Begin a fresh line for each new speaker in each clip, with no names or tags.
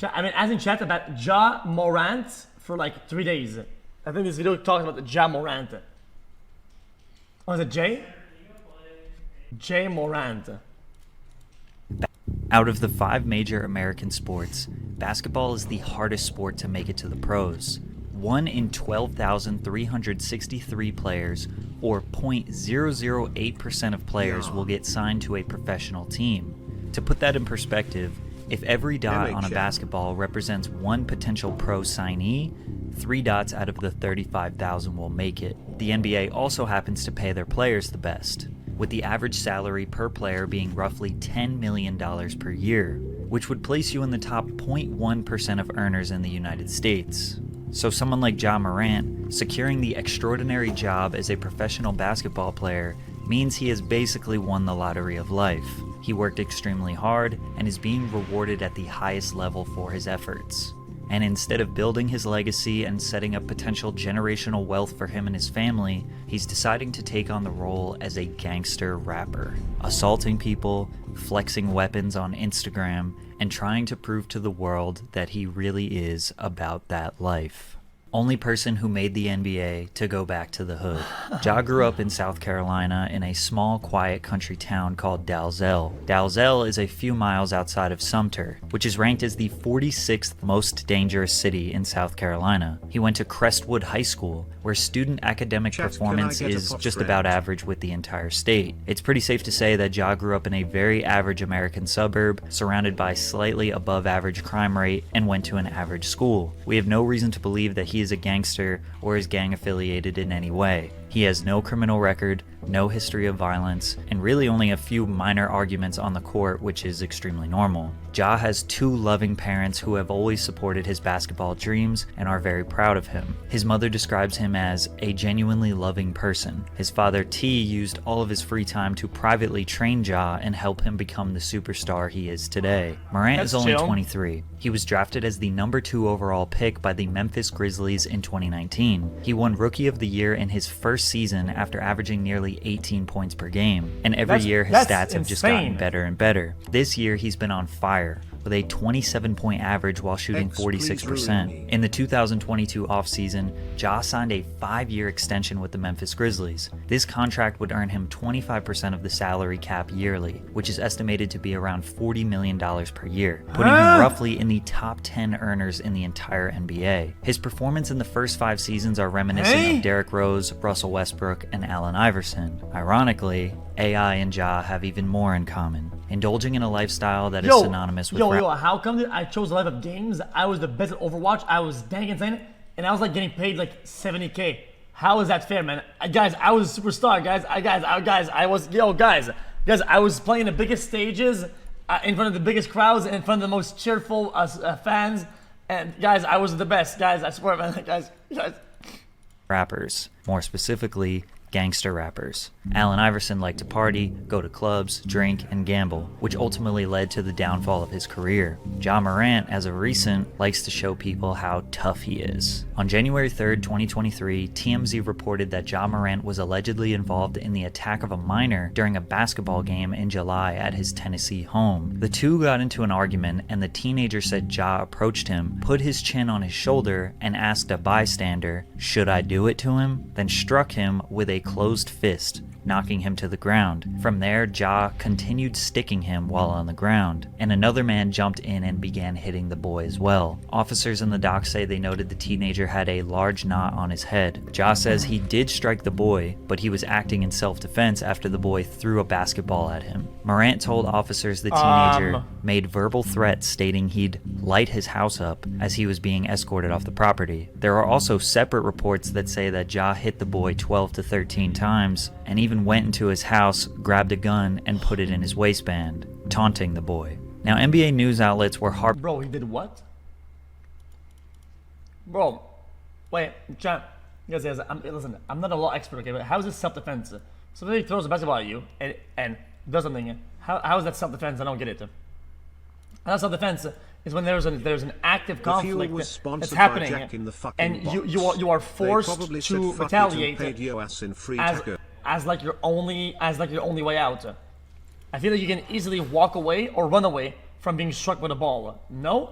I mean, as in chat about Ja Morant for like 3 days. I think this video talks about the Ja Morant. Oh, is it Jay? Jay Morant.
Out of the 5 major American sports, basketball is the hardest sport to make it to the pros. 1 in 12,363 players, or 0.008% of players, will get signed to a professional team. To put that in perspective, if every dot on a basketball represents 1 potential pro signee, 3 dots out of the 35,000 will make it. The NBA also happens to pay their players the best, with the average salary per player being roughly $10 million per year, which would place you in the top 0.1% of earners in the United States. So someone like Ja Morant securing the extraordinary job as a professional basketball player means he has basically won the lottery of life. He worked extremely hard and is being rewarded at the highest level for his efforts. And instead of building his legacy and setting up potential generational wealth for him and his family, he's deciding to take on the role as a gangster rapper, assaulting people, flexing weapons on Instagram, and trying to prove to the world that he really is about that life. Only person who made the NBA to go back to the hood. Ja grew up in South Carolina in a small, quiet country town called Dalzell. Dalzell is a few miles outside of Sumter, which is ranked as the 46th most dangerous city in South Carolina. He went to Crestwood High School, where student academic performance is just about average with the entire state. It's pretty safe to say that Ja grew up in a very average American suburb, surrounded by slightly above average crime rate, and went to an average school. We have no reason to believe that he is a gangster or is gang affiliated in any way. He has no criminal record, no history of violence, and really only a few minor arguments on the court, which is extremely normal. Ja has 2 loving parents who have always supported his basketball dreams and are very proud of him. His mother describes him as a genuinely loving person. His father T used all of his free time to privately train Ja and help him become the superstar he is today. Morant is only 23. He was drafted as the number 2 overall pick by the Memphis Grizzlies in 2019. He won Rookie of the Year in his first season after averaging nearly 18 points per game, and every year his stats have just gotten better and better. This year he's been on fire, with a 27-point average while shooting 46%. In the 2022 offseason, Ja signed a 5-year extension with the Memphis Grizzlies. This contract would earn him 25% of the salary cap yearly, which is estimated to be around $40 million per year, putting him roughly in the top 10 earners in the entire NBA. His performance in the first 5 seasons are reminiscent of Derrick Rose, Russell Westbrook, and Allen Iverson. Ironically, AI and Ja have even more in common, indulging in a lifestyle that is synonymous with
how come I chose the life of games? I was the best at Overwatch. I was dang insane, and I was like getting paid like 70K. How is that fair, man? Guys, I was a superstar, guys. I was playing the biggest stages, in front of the biggest crowds, in front of the most cheerful fans, and guys, I was the best, guys. I swear, man, guys.
Rappers, more specifically, gangster rappers. Allen Iverson liked to party, go to clubs, drink, and gamble, which ultimately led to the downfall of his career. Ja Morant, as of recent, likes to show people how tough he is. On January 3rd, 2023, TMZ reported that Ja Morant was allegedly involved in the attack of a minor during a basketball game in July at his Tennessee home. The two got into an argument, and the teenager said Ja approached him, put his chin on his shoulder, and asked a bystander, "Should I do it to him?" then struck him with a closed fist, knocking him to the ground. From there, Ja continued sticking him while on the ground, and another man jumped in and began hitting the boy as well. Officers in the dock say they noted the teenager had a large knot on his head. Ja says he did strike the boy, but he was acting in self-defense after the boy threw a basketball at him. Morant told officers the teenager made verbal threats stating he'd light his house up as he was being escorted off the property. There are also separate reports that say that Ja hit the boy 12 to 13 times, and even went into his house, grabbed a gun, and put it in his waistband, taunting the boy. Now, NBA news outlets were
Bro, he did what? Bro, wait, John, guys, listen, I'm not a law expert, okay, but how is this self-defense? Somebody throws a basketball at you and does something. How is that self-defense? I don't get it. How self-defense is when there's an active conflict that's happening, and you are forced to retaliate as like your only way out. I feel like you can easily walk away or run away from being struck with a ball. No,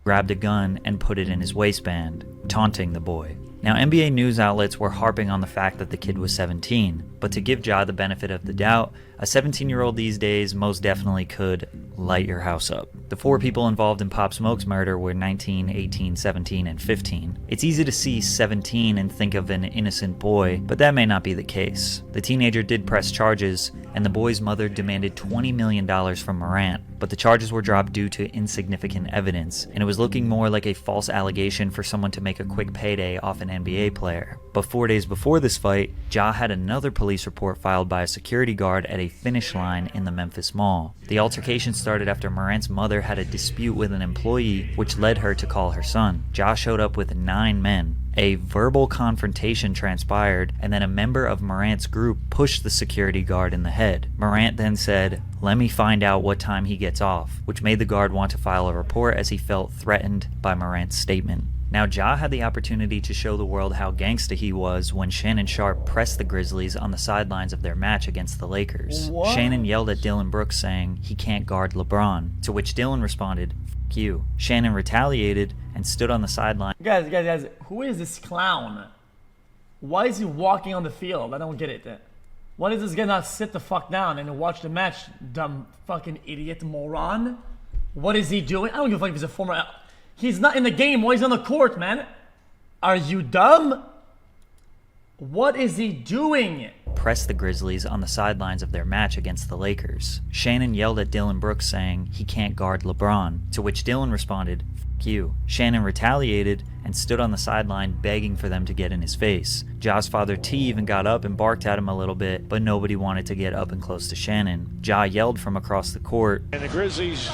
grabbed a gun and put it in his waistband, taunting the boy. Now, NBA news outlets were harping on the fact that the kid was 17, but to give Ja the benefit of the doubt, a 17-year-old these days most definitely could light your house up. The 4 people involved in Pop Smoke's murder were 19, 18, 17, and 15. It's easy to see 17 and think of an innocent boy, but that may not be the case. The teenager did press charges, and the boy's mother demanded $20 million from Morant, but the charges were dropped due to insignificant evidence, and it was looking more like a false allegation for someone to make a quick payday off an NBA player. But 4 days before this fight, Ja had another police report filed by a security guard at a finish line in the Memphis Mall. The altercation started after Morant's mother had a dispute with an employee, which led her to call her son. Ja showed up with 9 men. A verbal confrontation transpired, and then a member of Morant's group pushed the security guard in the head. Morant then said, "Let me find out what time he gets off," which made the guard want to file a report as he felt threatened by Morant's statement. Now, Ja had the opportunity to show the world how gangsta he was when Shannon Sharpe pressed the Grizzlies on the sidelines of their match against the Lakers.
What?
Shannon yelled at Dillon Brooks saying he can't guard LeBron, to which Dillon responded, "F*** you." Shannon retaliated and stood on the sideline.
Guys, who is this clown? Why is he walking on the field? I don't get it. Why does this guy not sit the fuck down and watch the match, dumb fucking idiot moron? What is he doing? I don't give a fuck if he's a former... He's not in the game. Why is he on the court, man? Are you dumb? What is he doing?
Pressed the Grizzlies on the sidelines of their match against the Lakers. Shannon yelled at Dillon Brooks saying he can't guard LeBron, to which Dillon responded, "F*** you." Shannon retaliated and stood on the sideline begging for them to get in his face. Ja's father T even got up and barked at him a little bit, but nobody wanted to get up and close to Shannon. Ja yelled from across the court,
And the Grizzlies...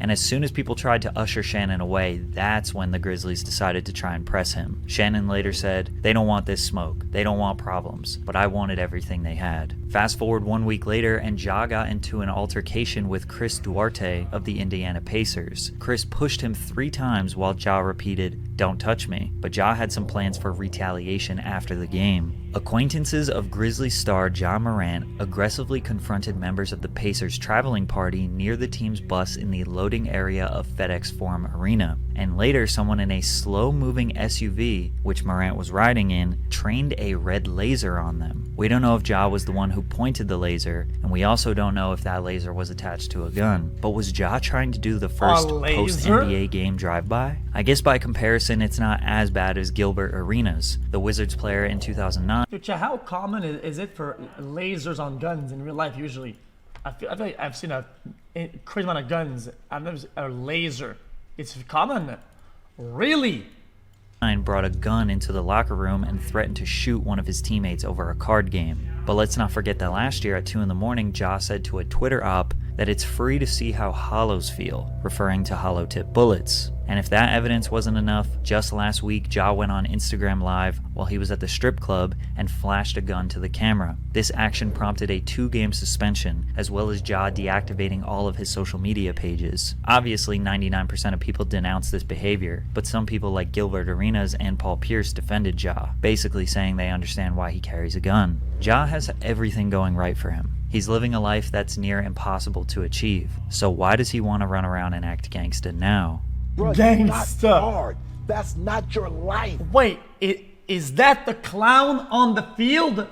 and as soon as people tried to usher Shannon away, that's when the Grizzlies decided to try and press him. Shannon later said, "They don't want this smoke. They don't want problems, but I wanted everything they had." Fast forward 1 week later, and Ja got into an altercation with Chris Duarte of the Indiana Pacers. Chris pushed him 3 times while Ja repeated, "Don't touch me," but Ja had some plans for retaliation after the game. Acquaintances of Grizzlies star Ja Morant aggressively confronted members of the Pacers traveling party near the team's bus in the loading area of FedEx Forum Arena, and later someone in a slow-moving SUV, which Morant was riding in, trained a red laser on them. We don't know if Ja was the one who pointed the laser, and we also don't know if that laser was attached to a gun. But was Ja trying to do the first post-NBA game drive-by? I guess by comparison, it's not as bad as Gilbert Arenas, the Wizards player in 2009.
Dude, how common is it for lasers on guns in real life usually? I feel like I've seen a crazy amount of guns. I've never seen a laser. It's common. Really?
Brought a gun into the locker room and threatened to shoot one of his teammates over a card game. But let's not forget that last year at 2 in the morning, Ja said to a Twitter op that it's free to see how hollows feel, referring to hollow tip bullets. And if that evidence wasn't enough, just last week, Ja went on Instagram Live while he was at the strip club and flashed a gun to the camera. This action prompted a 2-game suspension, as well as Ja deactivating all of his social media pages. Obviously, 99% of people denounced this behavior, but some people like Gilbert Arenas and Paul Pierce defended Ja, basically saying they understand why he carries a gun. Ja has everything going right for him. He's living a life that's near impossible to achieve. So why does he want to run around and act gangsta now?
Bro,
Gangster.
not hard. That's not your life.
Wait, is that the clown on the field?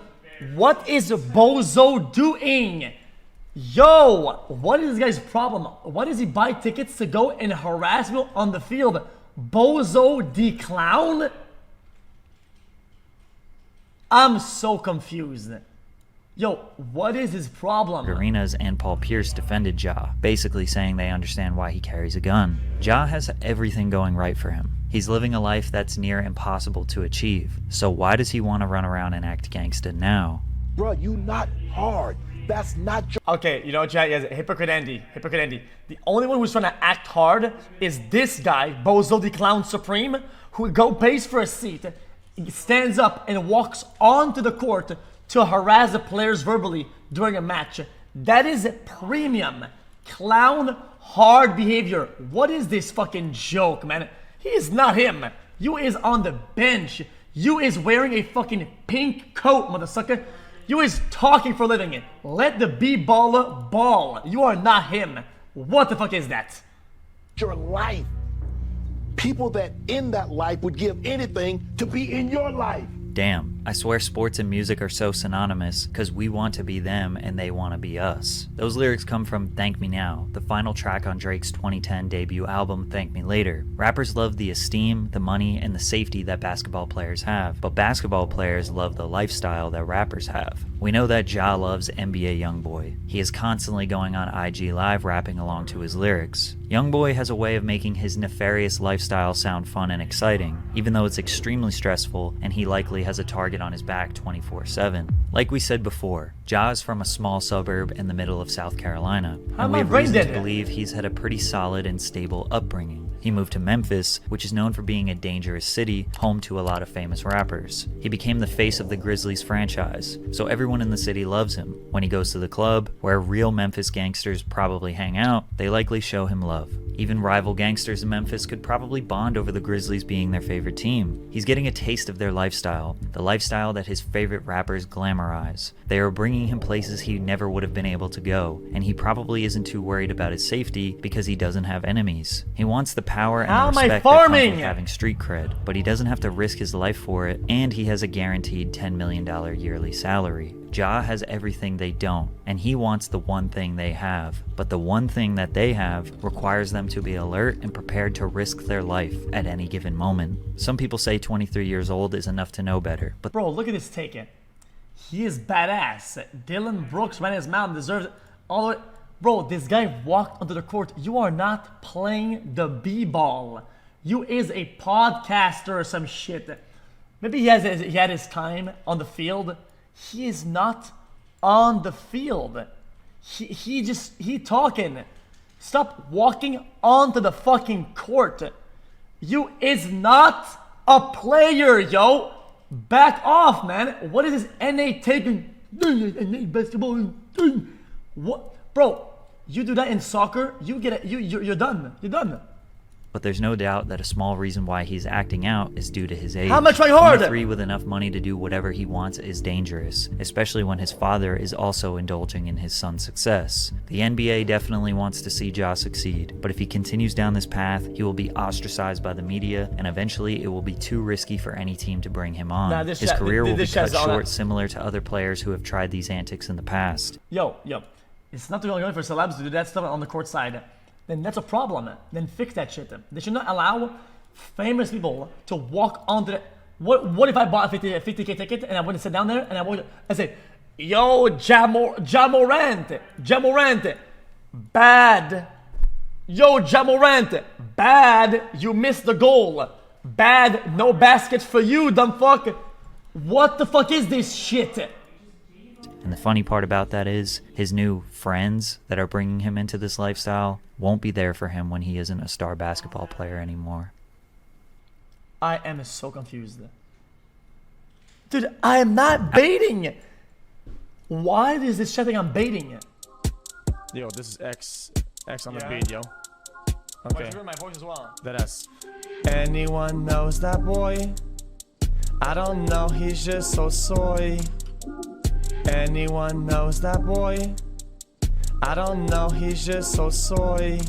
What is Bozo doing? Yo, what is this guy's problem? Why does he buy tickets to go and harass people on the field? Bozo the clown? I'm so confused. Yo, what is his problem?
Arenas and Paul Pierce defended Ja, basically saying they understand why he carries a gun. Ja has everything going right for him. He's living a life that's near impossible to achieve. So why does he want to run around and act gangsta now?
Bro, you not hard. That's not your...
Okay, you know what, chat? Yes, Hypocrite Andy. Hypocrite Andy. The only one who's trying to act hard is this guy, Bozo the Clown Supreme, who pays for a seat, stands up and walks onto the court to harass the players verbally during a match. That is premium clown hard behavior. What is this fucking joke, man? He is not him. You is on the bench. You is wearing a fucking pink coat, motherfucker. You is talking for a living. Let the B-baller ball. You are not him. What the fuck is that?
your life. People that in that life would give anything to be in your life.
Damn, I swear sports and music are so synonymous because we want to be them and they want to be us. Those lyrics come from Thank Me Now, the final track on Drake's 2010 debut album Thank Me Later. Rappers love the esteem, the money, and the safety that basketball players have, but basketball players love the lifestyle that rappers have. We know that Ja loves NBA Youngboy. He is constantly going on IG Live rapping along to his lyrics. Youngboy has a way of making his nefarious lifestyle sound fun and exciting, even though it's extremely stressful and he likely has a target on his back 24/7. Like we said before, Ja is from a small suburb in the middle of South Carolina, and we have reason to believe he's had a pretty solid and stable upbringing. He moved to Memphis, which is known for being a dangerous city, home to a lot of famous rappers. He became the face of the Grizzlies franchise, so everyone in the city loves him. When he goes to the club, where real Memphis gangsters probably hang out, they likely show him love. Even rival gangsters in Memphis could probably bond over the Grizzlies being their favorite team. He's getting a taste of their lifestyle, the lifestyle that his favorite rappers glamorize. They are bringing him places he never would have been able to go, and he probably isn't too worried about his safety because he doesn't have enemies. He wants the power and the respect that comes with having street cred, but he doesn't have to risk his life for it, and he has a guaranteed $10 million yearly salary. Ja has everything they don't, and he wants the one thing they have, but the one thing that they have requires them to be alert and prepared to risk their life at any given moment. Some people say 23 years old is enough to know better, but
bro, look at this take. He is badass. Dylan Brooks ran his mouth and deserves it. All the way. Bro, this guy walked onto the court. You are not playing the b-ball. You is a podcaster or some shit. Maybe he had his time on the field. He is not on the field. He talking. Stop walking onto the fucking court. You is not a player, yo. Back off, man. What is this NA taking? NA basketball. What, bro? You do that in soccer, you get it. You're done. You're done.
But there's no doubt that a small reason why he's acting out is due to his age.
How much try hard?
23 with enough money to do whatever he wants is dangerous, especially when his father is also indulging in his son's success. The NBA definitely wants to see Ja succeed, but if he continues down this path, he will be ostracized by the media, and eventually it will be too risky for any team to bring him on. His career will be cut short, similar to other players who have tried these antics in the past.
Yo, it's not only for celebs to do that stuff on the court side. Then that's a problem. Then fix that shit. They should not allow famous people to walk onto the... What if I bought a 50K ticket and I went to sit down there and I say, yo, Ja Morant, bad. Yo, Ja Morant, bad. You missed the goal. Bad, no baskets for you, dumb fuck. What the fuck is this shit?
And the funny part about that is, his new friends that are bringing him into this lifestyle won't be there for him when he isn't a star basketball player anymore.
I am so confused. Dude, I am not baiting. Why is this chatting I'm baiting?
Yo, this is X on the beat, yo. Okay.
My voice as well.
That S. Anyone knows that boy? I don't know, he's just so soy. Anyone knows that boy? I don't know, he's just so soy.